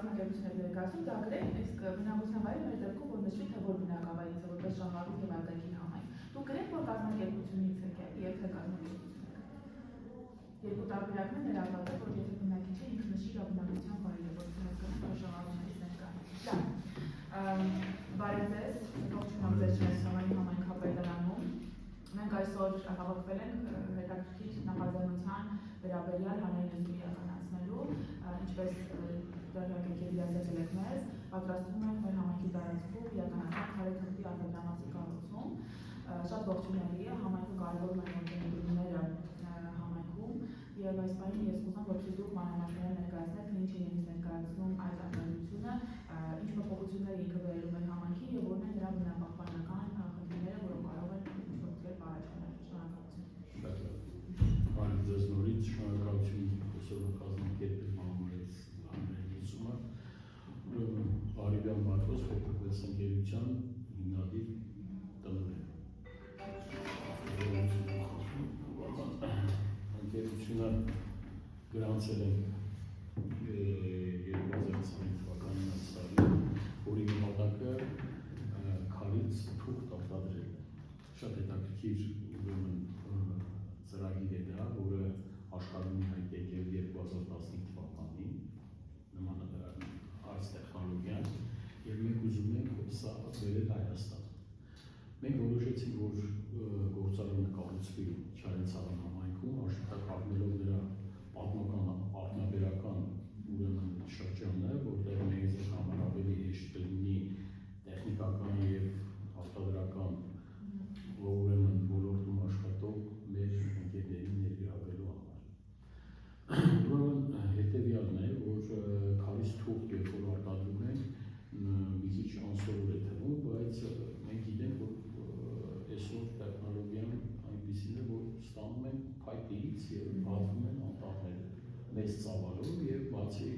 կազմակերպությունների ներկայացում դա գրեն, իսկ բնակության վայրը մեր դեպքում որ նշվի թե որ բնակավայրից է որպես ժամանակ եւ արտաքին համայնք։ Դուք գրեք որ կազմակերպությունից եք, եւ թե կազմակերպություն եք։ Երկու տարբերակներ ներառված որ եթե բնակիչը ինքը նշի իր բնակության վայրը, որ հասկանան որ ժամանակներից ներկայացում։ Բարև ձեզ, ողջունում ձեզ Շենքսամանի համայնքապետարանում։ Մենք այսօր հավաքվել ենք հետաքրքիր նախաձեռնության վերաբերյալ հանրայնություն իրականացնելու, ինչպես դեռ եկեք իրազեկել եք մեզ, պատրաստվում ենք մեր համայնքի տարածքում իրականացնել քարեթղթի արտադրամասի կառուցում։ Շատ ողջունելի է, համայնքը կարևորում են ողջունությունները համայնքում եւ այս պահին ես կուզեմ որպեսզի դուք մանրամասները ներկայացնեք, թե ինչ է իրենից ներկայացնում այդ արտադրությունը, ինչ փոփոխություններ ինքը բերելու մեր համայնքին եւ որն են դրա բնապահպանական խնդիրները, որոնք կարող են փոխել առաջանալ։ Շնորհակալություն։ Բարև ձեզ նորից, շնորհակալություն այսօրվա կազմակերպել համարից հանրայնությունը։ Բարիվյան Մարկոս, փոփոխվեց ընկերության հիմնադիր տնօրեն։ Ընկերությունը գրանցել ենք 2020 թվականին ամսարի, որի նպատակը քարից թուղթ արտադրելն է։ Շատ հետաքրքիր ծրագիր է դա, որը աշխարհում հայտ եկել 2015 թվականին, նմանատարան այս տեխնոլոգիան, եւ մենք ուզում ենք սա բերել Հայաստան։ Մենք որոշեցինք, որ գործարանը կառուցվի Չարենցաղան համայնքում, աշխատանք առնելով նրա պատմական արտաբերական ուրեմն շրջանը, որտեղ մեզ համար ավելի հեշտ կլինի տեխնիկական եւ արտադրական ուրեմն ոլորտում աշխատող մեր ընկերներին ներգրավելու համար։ Ուրեմն հետեւյալն է, որ քարից թուղթ երբ որ արտադրում ենք, մի քիչ անսովոր է թվում, բայց մենք գիտենք, որ այսօր տեխնոլոգիան այնպիսին է, որ ստանում են փայտից եւ բացվում են անտառները մեծ ծավալով եւ բացի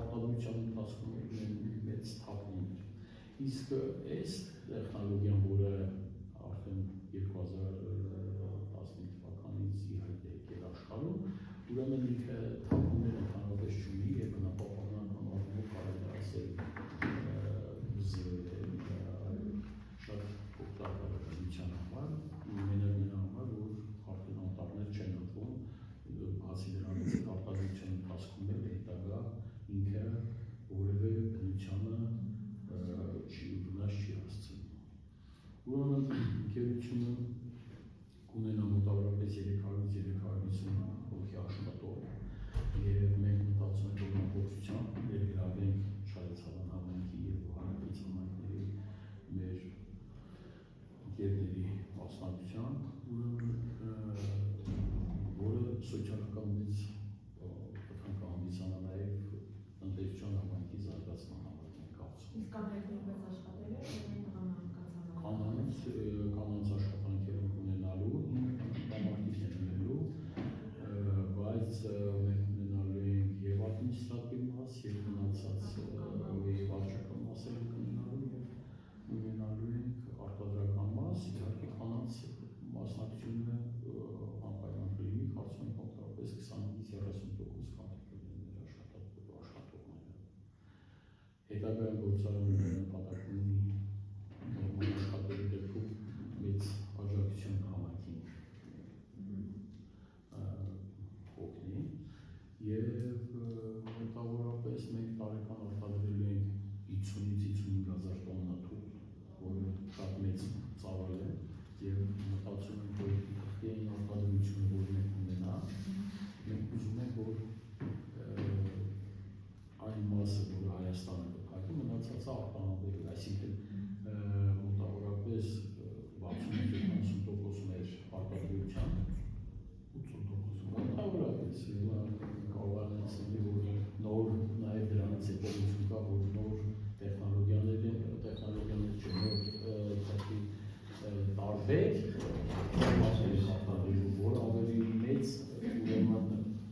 արտադրության ընթացքում մեծ թափոններ։ Իսկ այս տեխնոլոգիան, որը արդեն 2015 թվականից իհայտ է եկել աշխարհում, ուրեմն ինքը թափոններ ընդհանրապես չունի եւ բնապահպանական առումով կարելի է ասել շատ օգտակար է բնության համար, մենակ նրա համար, որ արդեն անտառներ չեն ընտրում, բացի դրանից արտադրության ընթացքում էլ հետագա ինքը որևէ բնությանը վնաս չի հասցնում։ Ուրեմն ընկերությունը կունենա մոտավորապես 300-350 հոգի աշխատող եւ մենք մտածում ենք որ ամբողջությամբ ներգրավենք Շարենցաղան համայնքի եւ հարակից համայնքների մեր ընկերների մասնակցությամբ, որը սոցիալականից պետք է հանդիսանա նաեւ տնտեսության համայնքի զարգացման համար ենք կարծում։ Իսկ կանայքներպես աշխատել եք, կանանց աշխատանքեր ունենալու, տամարտիվ են ունենալու, բայց մենք ունենալու ենք եւ ադմինիստրատիվ մաս, եւ մնացած եւ վարչական մասերը ունենալու ենք արտադրական մաս, իհարկե կանանց մասնակցությունը անպայման կլինի, կարծում ենք մոտավորապես 25-30% կանայք աշխատողները։ Հետագայում գործարանը նպատակ ունի նորմալ աշխատելու դեպքում մեծ աջակցություն համայնքին օգնի եւ մոտավորապես մենք տարեկան արտադրելու ենք 50-55 հազար տոննա թուղթ, որը շատ մեծ ծավալ է եւ մտածում ենք, որ թղթի արտադրությունը, որ մենք ունենա, մենք ուզում ենք, որ այն մասը, որը Հայաստանը կփակի, մնացածը արտահանվելու, այսինքն մոտավորապես 60-70% մեր արտադրության 80% մոտավորապես կարող է ասել, որ նոր նաև դրանից հետո կա, որ նոր տեխնոլոգիաներ չէ, նոր տարբեր որ ավելի մեծ ուրեմն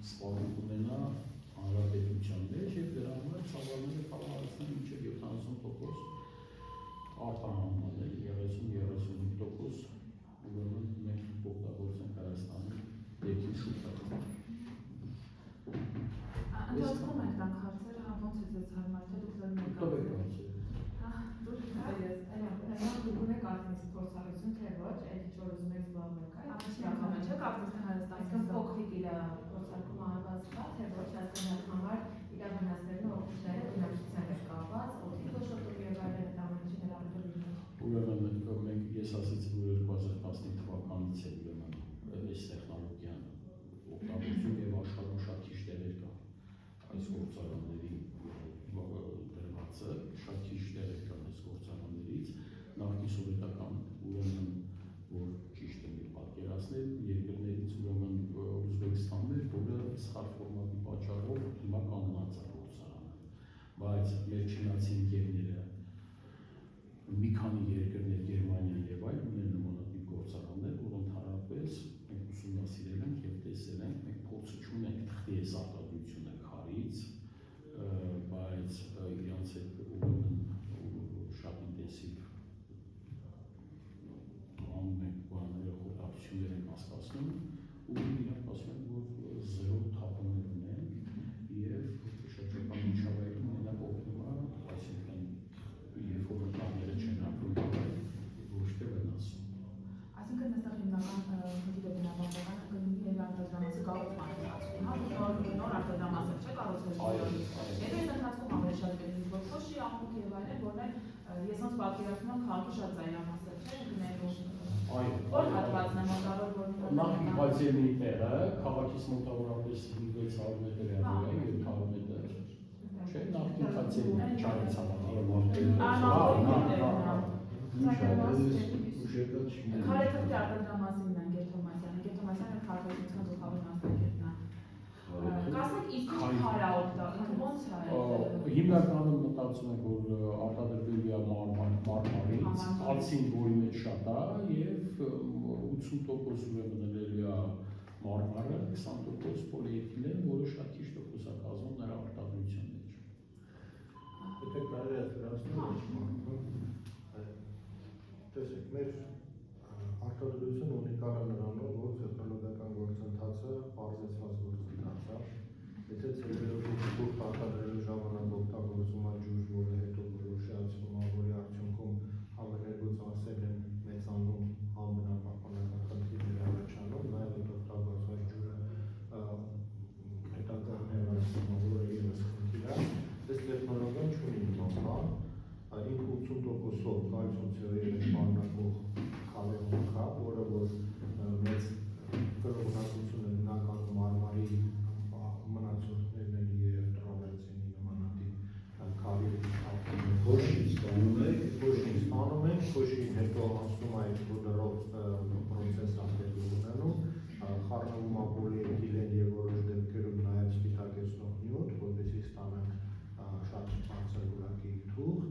սպառում ունենա հանրապետության մեջ եւ դրա համար ծավալները կարող հասնել մինչեւ 70% արտահանվել 30-35% ուրեմն մենք օգտագործենք Հայաստանի երկրի շուկայում։ Ընդհանրում ենք տանք հարցերը, ոնց է ձեզ ես հարմար, թե դուք լավ Տվեք ներկայացնեք։ բացի։ Դուք ես Դուք ունեք արդեն փորձառություն թե ոչ, այդ ինչ որ ուզում եք զբաղվել, այ Շնորհակալ չեք կարծես թե Հայաստանի այսքան փոքրիկ իր փորձարկումը արված կա, թե ոչ հասկանալ համար իր վնասներն ու օգուտները բնակչության հետ կապված, օդի կոշոտում եւ այլն տամանչի հրավիրում։ Ուրեմն մենք ես ասացի, որ 2015 թվականից է ուրեմն այս տեխնոլոգիան օգտագործում եւ աշխարհում շատ քիչ տեղեր կա այս գործարանների դրվածը, շատ քիչ տեղեր կան այս գործարաններից, նախկին սովետական ուրեմն որ ճիշտ է պատկերացնել երկրներից ուրեմն Ուզբեկստանն էր, որը սխալ ֆորմատի պատճառով հիմա կանոնած է գործարանը, բայց մեր չինացի ընկերները մի քանի երկրներ Գերմանիա եւ այլ ունեն նմանատիպ գործարաններ, որ ընդհանրապես մենք ուսումնասիրել ենք եւ տեսել ենք, մենք փորձը չունենք թղթի այս արտադրությունը քարից, բայց իրանց հետ ուրեմն շատ ինտենսիվ անում ենք բաներ, խորհրդատվություններ ենք հասկացնում ու իրանք ասում են, որ զերո թափոններ ունեն եւ շրջակա միջավայրում մենակ օգնում է, այսինքն երբ որ ընկերները չեն ապրում, ոչ թե վնասում։ Այսինքն այստեղ հիմնական խնդիրը բնավորական կլինի եւ արտադրամասի կառուցման ընթացքում, հա, նոր արտադրամասը չէ կառուցվել։ Եթե այս ընթացքում ավելի շատ կլինի ոչ փոշի ամուկ եւ այլն, որն էլ ես ոնց պատկերացնում եմ քաղաքի շատ ծայրամասը չէ, գնելու։ Որ հատվածն է մոտավոր, որ Նախ բացի տեղը քաղաքից մոտավորապես 500 մետր հեռու է, 700 մետր։ Չէ, նախքին բացի ճարից Քարե թղթի արտադրամասինն են Գերթոմասյանը, Գերթոմասյանը քաղաքացիական գլխավոր մասնակիցն է։ Կասեք իսկ քարա օգտագործում ոնց է։ Հիմնականում մտածում ենք, որ արտադրվելու է մարմարից, ածին, որի մեջ շատ է, եւ 80% ուրեմն ելելու է մարմարը, 20% պոլիէթիլեն, որը շատ քիչ տոկոս է կազմում նրա արտադրության մեջ։ Եթե կարելի է տեսեք, մեր արտադրությունը ունիկալ է նրանով, որ տեխնոլոգիական գործընթացը բարձրացված գործընթաց է։ Եթե ցերբերովի դուրս արտադրելու ժամանակ օգտագործում է ջուր, որը հետո որոշացվում է, որի արդյունքում համերգություններ են մեծանում, համբնապահպանական խնդիրներ առաջանում, նաև այդ օգտագործված ջուրը հետագա ներառում, որը ևս խնդիր է։ Այս տեխնոլոգիան չունի նման, այն 80%-ով կալցիում ցերերը շարունակող քարերում կա, որը որ մեծ կրողնակություն է հիմնականում մարմարի մնացորդներն են եւ տրավերտինի նմանատիպ քարի փոշին ստանում եք, փոշին հետո անցնում է այդ կոդերով պրոցես ապետում ունենում, խառնվում է պոլիէթիլեն եւ որոշ դեպքերում նաեւ սպիտակեցնող նյութ, որպեսզի ստանանք շատ բարձր որակի թուղթ,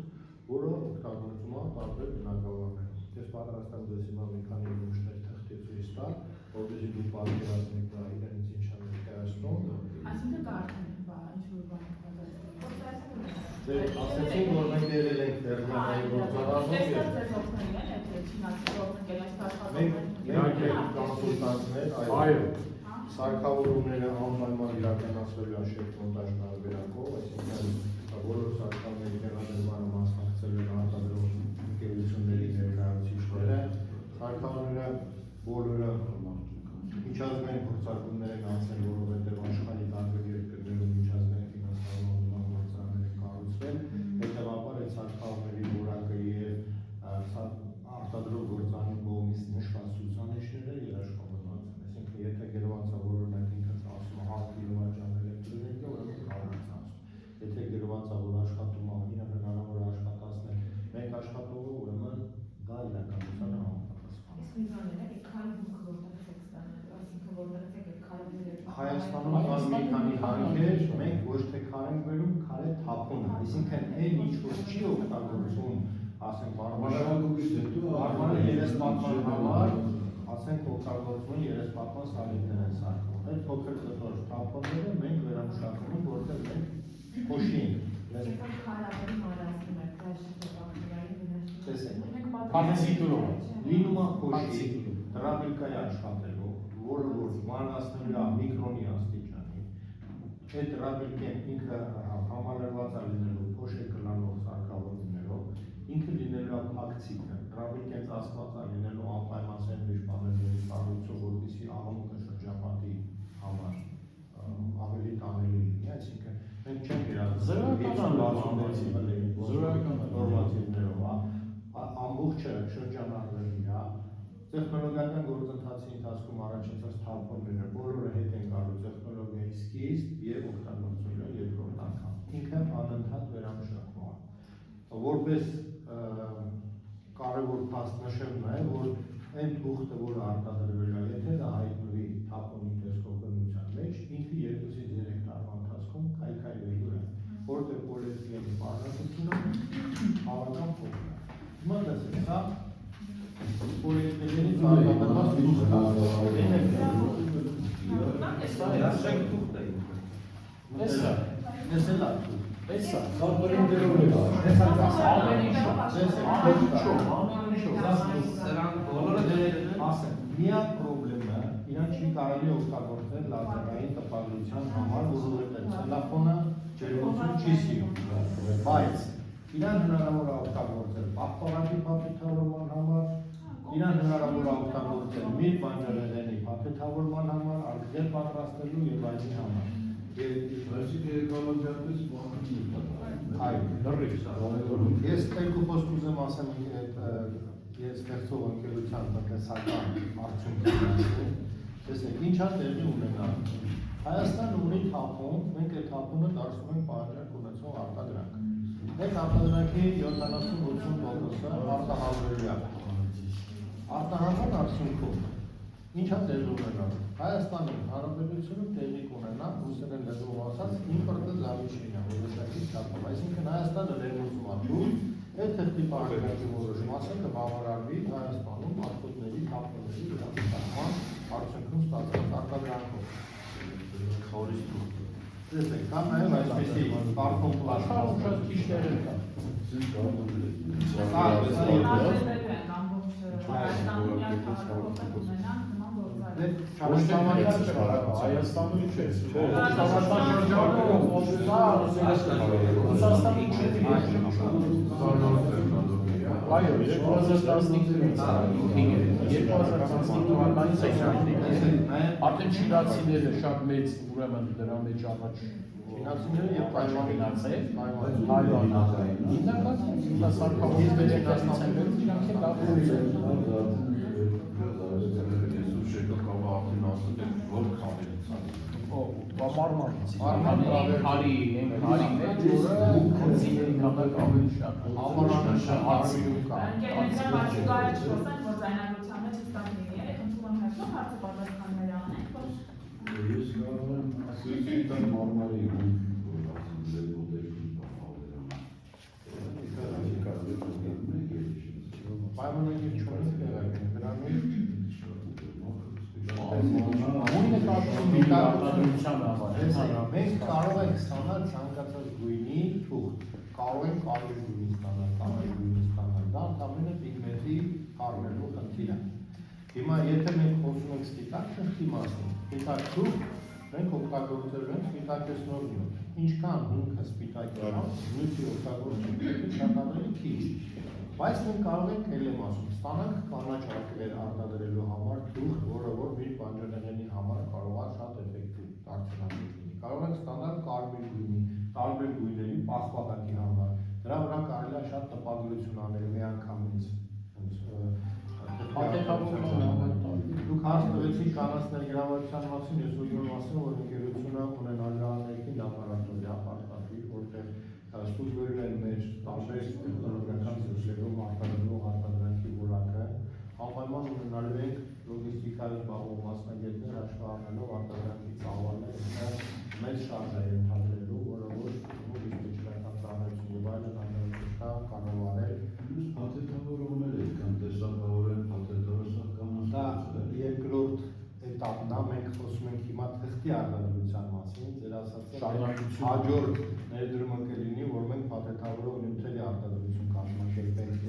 որը օգտագործվում է տարբեր բնակավարներում։ Ես պատրաստ եմ ձեզ հիմա մի քանի նմուշներ թղթի ցույց տալ, որպեսզի դուք պատկերացնեք դա իրենից ինչ է ներկայացնում։ Այսինքն կա արդեն ինչ-որ բան Դե ասեցին, որ մենք ելել ենք Բեռլինի գործարանում։ Այստեղ ձեզ օգնել են այդ չինացի օգնել Մենք կոնսուլտանտներ, այո, սարքավորումները անպայման իրականացվելու է շերտմոնտաժ տարբերակով, այսինքն բոլոր սարքավորումների տեղադրմանը մասնակցել են արտադրող ընկերությունների ներկայացուցիչները, սարքավորումները բոլորը միջազգային փորձարկումներ են անցել, որովհետև աշխարհի տարբեր երկրներում միջազգային ֆինանսավորման գործարաններ են կառուցվել, հետևաբար այդ սարքավորումների որակը եւ արտադրող գործարանի կողմից նշված ցուցանիշները երաշխավորված են, այսինքն եթե գրված է, որ օրինակ ինքնից ասում է 100 կիլովատժամ էլեկտրոէներգիա, ուրեմն 100 ասում, եթե գրված է, որ աշխատում է, իրեն հնարավոր է աշխատացնել մեկ աշխատողը, ուրեմն դա իրականությանը համապատասխան։ Հայաստանում կան մի քանի հանքեր, մենք ոչ թե քար ենք բերում, քարե թափում ենք, այսինքն այն ինչ որ չի օգտագործվում, ասենք մարմարը երեսպատման համար, ասենք օգտագործվում երեսպատման սալիկներ են սարքում։ Այդ փոքր կտոր թափոնները մենք վերամշակում ենք, որտեղ մենք փոշի ենք։ Լինում է փոշի, հրաբերկայի աշխատելով, որը որ մանրացնելու է միկրոնի աստիճանի, այդ ռաբելկեն ինքը համալրված է լինելու փոշի կլանող սարքավորումներով, ինքը լինելու է փակցիկը, ռաբելկեն ծածկված է լինելու անպայման սենդվիչ բաներների սառույցով, որպեսզի աղմուկը շրջապատի համար ավելի տանելի լինի, այսինքն մենք չենք նորմատիվներով, ամբողջը շրջանառվելու է, տեխնոլոգիական գործընթացի ընթացքում առաջացած թափոնները բոլորը հետ են գալու տեխնոլոգիայի սկիզբ եւ օգտագործելու երկրորդ անգամ։ Ինքը անընդհատ վերամշակվում է։ Որպես կարևոր փաստ նշելն է, որ այն թուղթը, որը արտադրվել է, եթե դա հայտնվի թափոնի տեսքով բնության մեջ, ինքը 2-ից 3 տարվա ընթացքում քայքայվելու է, որտեղ պոլիէթիլենի բաղադրությունը հավանական փոքր է։ Հիմա դասեք, սա պոլիէթիլենի ծառայական միակ պրոբլեմը իրան չի կարելի օգտագործել լազերային տպագրության համար, որովհետև ցելոֆանը ջերմություն չի սիրում, բայց իրան հնարավոր է օգտագործել պահպանատի փաթեթավորման համար, իրան հնարավոր է օգտագործել միր բանջարեղենի փաթեթավորման համար, արգել պատրաստելու եւ այլնի համար։ Ես երկու խոսք ուզեմ ասեմ ես ստեղծող ընկերության տնտեսական արդյունքների, տեսեք, ինչ է տեղի ունենալ։ Հայաստանը ունի թափոն, մենք այդ թափոնը դարձնում ենք բաժանակ ունեցող արտադրանք։ Այդ արտադրանքի 70-80%-ը արտահանվելու է։ Արտահանման արդյունքում ինչ է տեղի ունենալ։ Հայաստանի Հանրապետությունում տեղի կունենա ռուսերեն լեզվով ասած իմպորտը զավիչինա, որոշակի չափով, այսինքն Հայաստանը ներմուծում է դուրս, այդ թղթի պարագրաֆի որոշ մասը կբավարարվի Հայաստանում արտոդների թափոնների վերահսկման արդյունքում ստացված արտադրանքով։ Տեսեք, կա նաև այսպիսի կարգոն պլաստմասը։ Հայաստանում չէ։ Այո, 2015-ից արդեն շիրացիները շատ մեծ ուրեմն դրա մեջ առաջ Շինացիները եւ Թայվան հիմնական սարքավորումների դասնացել իրանք են լավ Մարման քարի մեջ, որը քոնցիների համար ավելի շատ համարանշան հարցում կա։ Ընկերները բացուկայը չոսեն, որ ձայնագրության մեջ ստան լինի, ընդունում եմ հետո հարցը պատասխանները անենք, որ Ես կարող եմ ասել մարմարի Պայմանագիր չունենք տեղակայել, դրանով մենք կարող ենք ստանալ ցանկացած գույնի թուղթ, կարող ենք կարմիր գույնի ստանալ, կանաչ գույնի ստանալ, դա ընդամենը պիգմենտի առնելու խնդիր է։ Հիմա եթե մենք խոսում ենք սպիտակ թղթի մասին, սպիտակ թուղթ մենք օգտագործելու ենք սպիտակեցնող նյութ։ Ինչքան հումքը սպիտակ է, նյութի օգտագործումը շատ ավելի քիչ։ Բայց մենք կարող ենք էլ եմ ասում, ստանանք կանաչ արտադրելու համար թուղթ, որը որ մի բանջարեղենի համար կարող է շատ էֆեկտիվ դարձնել։ Կարող ենք ստանալ կարմիր գույնի, տարբեր գույների պահպանակի համար։ Դրա վրա կարելի է շատ տպագրություն անել միանգամից։ Դուք հարց տվեցիք կանանց ներգրավվածության մասին, ես ուզում եմ ասեմ, որ ընկերությունը ունենալու է ներքին լաբորատորիա ապարտատի, որտեղ ստուգվել են մեր տարբեր տեխնոլոգիական ծրագրերում արտադրող արտադրանքի որակը, անպայման ունենալու ենք լոգիստիկայի զբաղվող մասնագետներ հաշվի առնելով արտադրանքի ծավալը, մեծ շարժ է ենթադրելու, որը որ լոգիստիկական ծառայություն եւ այլն անհրաժեշտ է կառավարել։ Փաթեթավորումներ եկան, տեսակավորեն փաթեթավորական Դա երկրորդ էտապն է, մենք խոսում ենք հիմա թղթի արտադրության մասին, ձեր ասած հաջորդ ներդրումը կլինի, որ մենք փաթեթավորող նյութերի արտադրություն կազմակերպենք։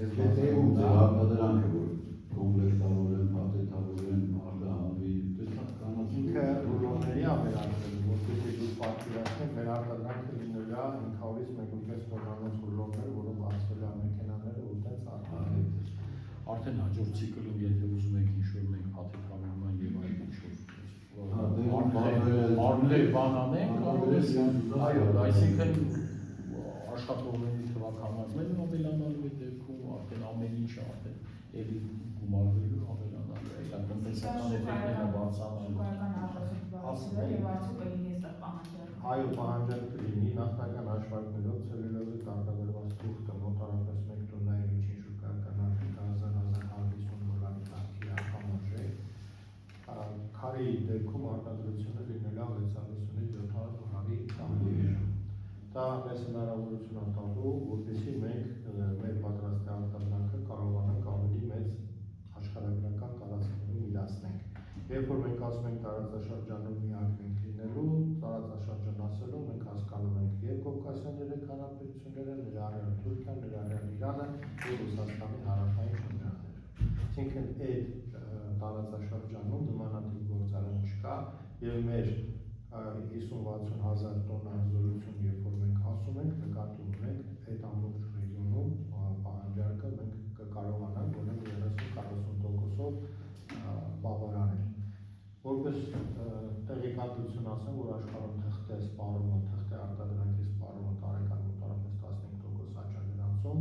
արտադրանքը, որ կոմպլեկտավորեն, փաթեթավորեն, արտահանվի, ինքը ռուլոնների է վերածվել, որպեսզի դուք պատկերացնեք արտադրանքը լինել է 500-ից 1.5 տոննանոց ռուլորներ, որը բացվել է մեքենաները ու տենց արտադրել։ Արդեն հաջորդ ցիկլում, եթե ուզում եք ինչ-որ մենք փաթեթավորման եւ այլ ինչ-որ մարմներ բան անենք, այո, այսինքն աշխատողների թվաքանակներն ավելանալու է դեպքում, արդեն ամեն ինչը արդեն էլի գումարվելու ավելանալու է, տնտեսական էֆեկտները բարձրանալու։ Այո, պահանջարկը կլինի, նախնական հաշվարկներով ցելյուլոզի արտադրված թուղթը մոտավորապես 1 տոննայի միջին շուկայական արտիքը 1050 դոլարի տակի արտամարժ է։ Քարի դեպքում արտադրությունը լինել է 650-ից 700 դոլարի տակի։ Դա մեզ հնարավորություն է տալու, որպեսզի մենք մեր պատրաստի արտադրանքը կարողանանք ավելի մեծ աշխարհագրական տարածքներում իրացնենք։ Երբ որ մենք ասում ենք տարածաշրջանում միակ ենք լինելու, տարածաշրջան ասելով մենք հասկանում ենք եւ Կովկասյան 3 հանրապետությունները, ներառյալ Թուրքիան, ներառյալ Իրանը եւ Ռուսաստանի հարավային շրջանները։ Այսինքն այդ տարածաշրջանում նմանատիպ գործարան չկա եւ մեր 50-60 հազար տոննա զորություն, երբ որ մենք ասում ենք, նկատի ունենք այդ ամբողջ ռեգիոնում պահանջարկը մենք կկարողանանք գոնե 30-40%-ով բավարարել։ Որպես տեղեկատվություն ասեմ, որ աշխարհում թղթե սպառումը, թղթե արտադրանքի սպառումը տարեկան մոտավորապես 15% աճ է գրանցում,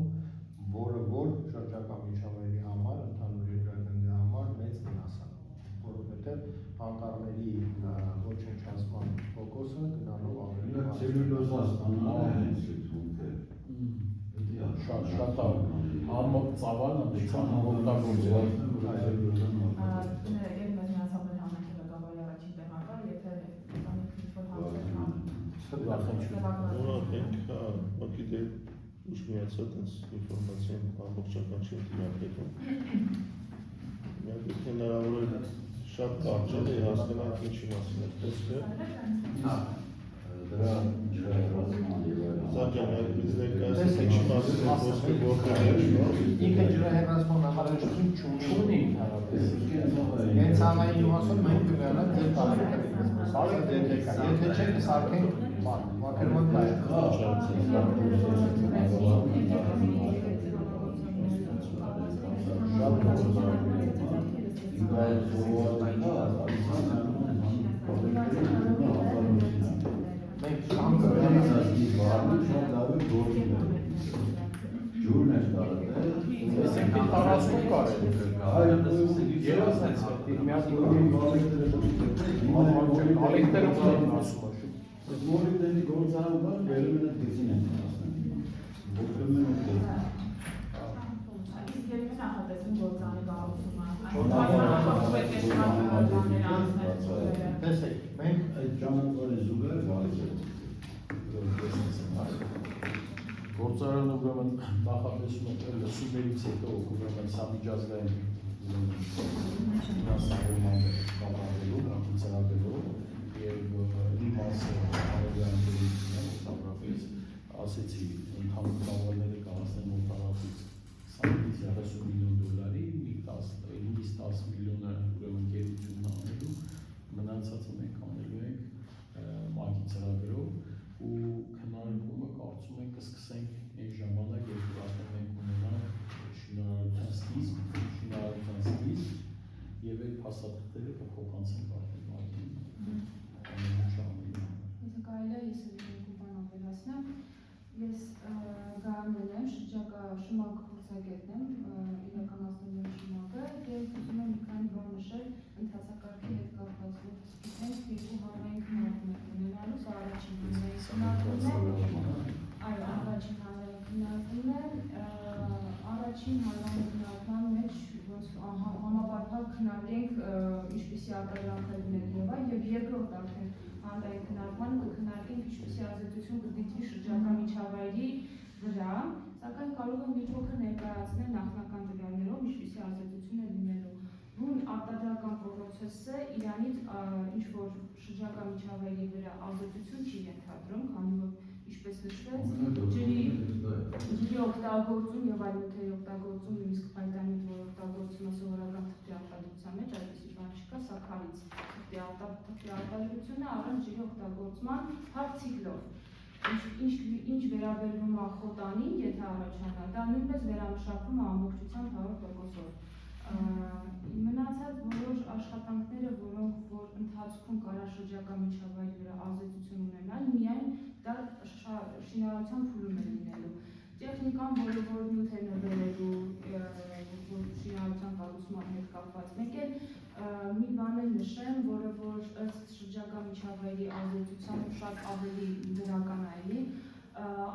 որը որ շրջակա միջավայրի համար, ընդհանուր երկրագնդի համար մեծ վնաս է, որովհետև անտառների ոչնչացման տոկոսը գնալով ավելի շատ համոտ ծավալ ընդդիցան օգտագործել։ Գիտեք, ուշ միացա տես ինֆորմացիան ամբողջական չի դիապետում։ Միակ հնարավոր է շատ կարճել է հասկանանք ինչի մասին է տեսքը։ Դրա Զակյան, այդ ներկայացնեք ինչի մասին է ոսկե գործեր։ ինքը ջրահեռացման անհրաժեշտություն չունի ընդհանրապես։ Հենց անային իմաստով մենք կգանանք ձեր տարեկը եթե չէ կսարքենք մակերոն Մորիտենի գործարան բան վերում են դիզին են Իսկ երբ նախատեսում գործանի կառուցումը, տեսեք, մենք այդ ճանապարհի զուգահեռ Գործարանը ուրեմն նախատեսում է լսումներից հետո ուրեմն սա միջազգային ֆինանսավորման կառավարելու, նախաձեռնելու եւ իմասը հարաբերությունները մոտավորապես ասեցի ընդհանուր ծավալները կհասնեն մոտավորապես 20-ից 30 միլիոն դոլարի, 5-ից 10 միլիոնը ուրեմն գերությունն անելու, մնացածը մենք անելու ենք ՄԱԿ-ի ծրագրով ու քննարկումը կարծում ենք կսկսենք այն ժամանակ, երբ արդեն մենք ունենանք շինարարության սկիզբ եւ այդ փաստաթղթերը կփոխանցենք արդեն ՄԱԿ-ին։ Եթե կարելի է ես բան ավելացնեմ, ես Գարանն եմ, շրջակա շմակ փորձագետն եմ, իրականացնում եմ շմակը եւ ուզում եմ մի քանի բան նշել ընթացակարգի հետ կապված, որովհետեւ երկու հանրային քննարկումներ ունենալու, սա առաջին հանրային քննարկումն է, առաջին հանրային քննարկման մեջ համապարփակ քննարկենք ինչպիսի արտադրանքներ ունենք եւ այլ եւ երկրորդ արդեն հանրային քննարկմանը կքննարկենք ինչպիսի ազդեցություն կդիտվի շրջակա միջավայրի վրա, սակայն կարող եմ մի փոքր ներկայացնել նախնական տվյալներով ինչպիսի ազդեցություն է լինելու։ Նույն արտադրական պրոցեսը իրանից ինչ որ շրջակա միջավայրի վրա ազդեցություն չի ենթադրում, քանի որ ինչպես նշվեց, ջրի օգտագործում եւ այլ նյութերի օգտագործում, նույնիսկ փայտանյութ, որ օգտագործում է սովորական թղթի արտադրության մեջ, այդպիսի բան չկա, սա քարից թղթի արտադրությունը առանց ջրի օգտագործման հարց ցիկլով։ ինչ վերաբերվում է խոտանին, եթե առաջանա, դա նույնպես վերամշակվում է ամբողջությամբ 100%-ով։ Մնացած բոլոր աշխատանքները, որոնք որ ընթացքում կարա շրջակա միջավայրի վրա ազդեցություն ունենան, միայն դա շինարարության փուլում է լինելու։ Տեխնիկան, որ նյութերն է բերելու շինարարության կառուցման հետ կապված, մեկ էլ մի բան էլ նշեմ, որը որ ըստ շրջակա միջավայրի ազդեցության շատ ավելի դրական է էլի,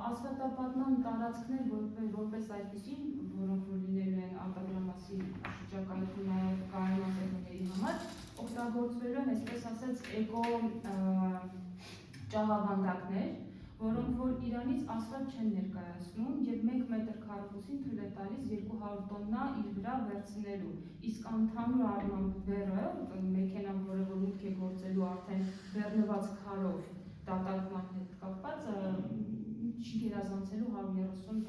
ասֆալտապատման տարածքներ որպես այդպիսին, որոնք որ լինելու են արտադրամասի շրջակայքում նաև կայունասերների համար, օգտագործվելու են, այսպես ասած, էկո ճաղավանդակներ, որոնք որ իրանից ասֆալտ չեն ներկայացնում եւ 1 մետր քառակուսին թույլ է տալիս 200 տոննա իր վրա վերցնելու, իսկ ընդհանուր առմամբ բեռը, մեքենան, որը որ մուտք է գործելու արդեն բեռնված քարով դատարկման հետ կապված, չի գերազանցելու 130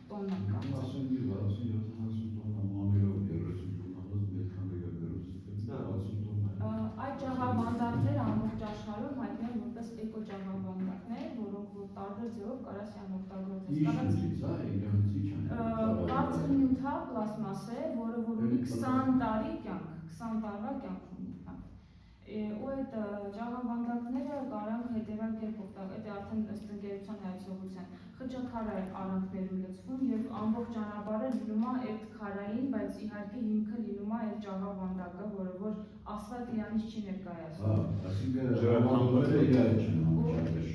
տոննա կա։ 60-70 տոննա մաներով 30 տոննա մեքան վերաբերում, 60 տոննա։ Այդ ճաղավանդակները ամբողջ աշխարհում հայտնի են որպես էկո ճաղավանդակներ, որոնք որ տարբեր ձևով կարաս յան օգտագործել։ Բարձր նյութա պլաստմաս է, որը որ ունի 20 տարի կյանք, 20 տարվա կյանք ունի։ Ու այդ ճաղավանդակները կարանք հետևյալ կերպ օգտագործել, դա արդեն ըստ ընկերության հայացողության, խճաքար արանքներում լցվում եւ ամբողջ ճանապարհը լինում է այդ քարային, բայց իհարկե հիմքը լինում է այդ ճաղավանդակը, որը որ ասֆալտ իրանից չի ներկայացնում։ Այսինքն ջրամատները իրար չեն համաչափել,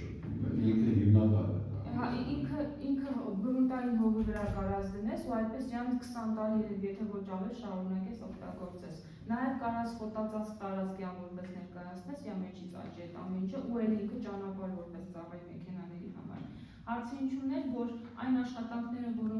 ինքը հիմնադարը։ Հա, ինքը գրունտային հողի վրա կարած դնես ու այդպես յան 20 տարի եթե ոչ ավելի շարունակես օգտագործես։ Նաև կարաս խոտածածկ տարածքյան որպես ներկայացնես, յա մեջից աճի այդ ամեն ինչը ու էլ ինքը ճանապարհ որպես ծառայի մեքենաների համար։ Հարցը ինչու՞ն էր, որ այն աշխատանքները, որոնք